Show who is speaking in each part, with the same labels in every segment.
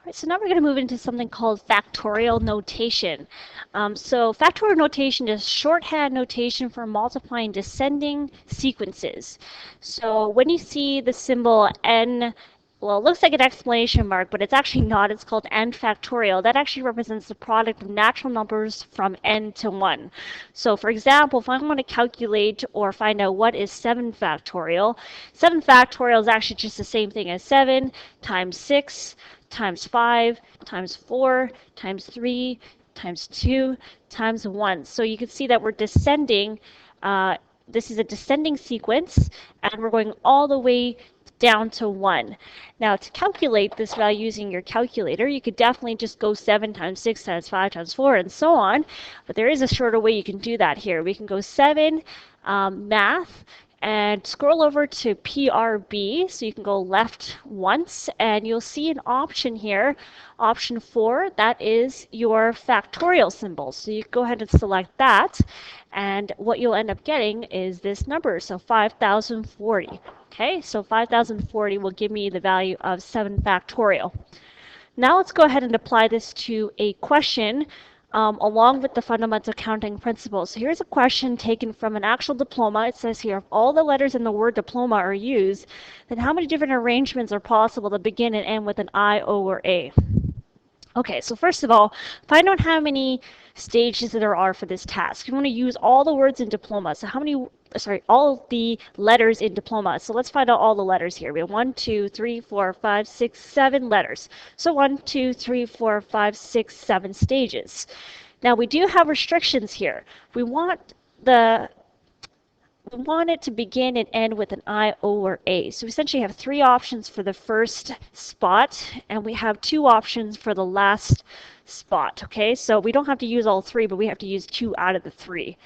Speaker 1: Right, so now we're going to move into something called factorial notation. So factorial notation is shorthand notation for multiplying descending sequences. So when you see the symbol n, well, it looks like an exclamation mark, but it's actually not. It's called n factorial. That actually represents the product of natural numbers from n to 1. So for example, if I want to calculate or find out what is 7 factorial, 7 factorial is actually just the same thing as 7 times 6 times 5 times 4 times 3 times 2 times 1. So you can see that we're descending. This is a descending sequence, and we're going all the way down to 1. Now, to calculate this value using your calculator, you could definitely just go 7 times 6 times 5 times 4 and so on, but there is a shorter way you can do that here. We can go 7 math and scroll over to PRB, so you can go left once, and you'll see an option here, option 4, that is your factorial symbol. So you go ahead and select that, and what you'll end up getting is this number, so 5040. Okay, so 5040 will give me the value of 7 factorial. Now let's go ahead and apply this to a question along with the fundamental counting principles. So here's a question taken from an actual diploma. It says here, if all the letters in the word diploma are used, then how many different arrangements are possible to begin and end with an I, O, or A? Okay, so first of all, find out how many stages there are for this task. You want to use all the words in diploma. So how many, all the letters in diploma. So let's find out all the letters here. We have 1, 2, 3, 4, 5, 6, 7 letters. So 1, 2, 3, 4, 5, 6, 7 stages. Now we do have restrictions here. We want it to begin and end with an I, O, or A. So we essentially have 3 options for the first spot, and we have 2 options for the last spot. Okay, so we don't have to use all 3, but we have to use 2 out of the 3.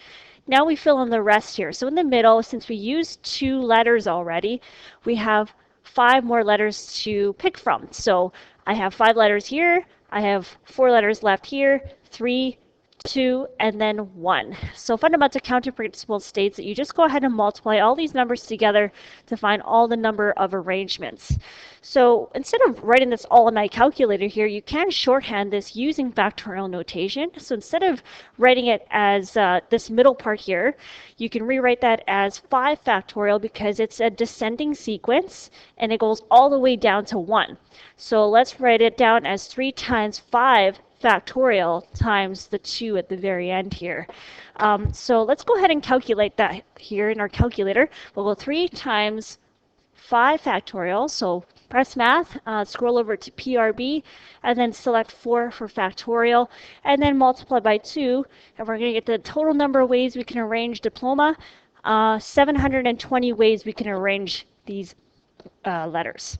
Speaker 1: Now we fill in the rest here. So in the middle, since we used 2 letters already, we have 5 more letters to pick from. So I have 5 letters here, I have 4 letters left here, 3, 2, and then 1. So fundamental counting principle states that you just go ahead and multiply all these numbers together to find all the number of arrangements. So instead of writing this all in my calculator here, you can shorthand this using factorial notation. So instead of writing it as this middle part here, you can rewrite that as 5 factorial because it's a descending sequence and it goes all the way down to 1. So let's write it down as 3 times 5 factorial times the 2 at the very end here. So let's go ahead and calculate that here in our calculator. We'll go 3 times 5 factorial, so press math, scroll over to PRB, and then select 4 for factorial, and then multiply by 2, and we're going to get the total number of ways we can arrange diploma, 720 ways we can arrange these letters.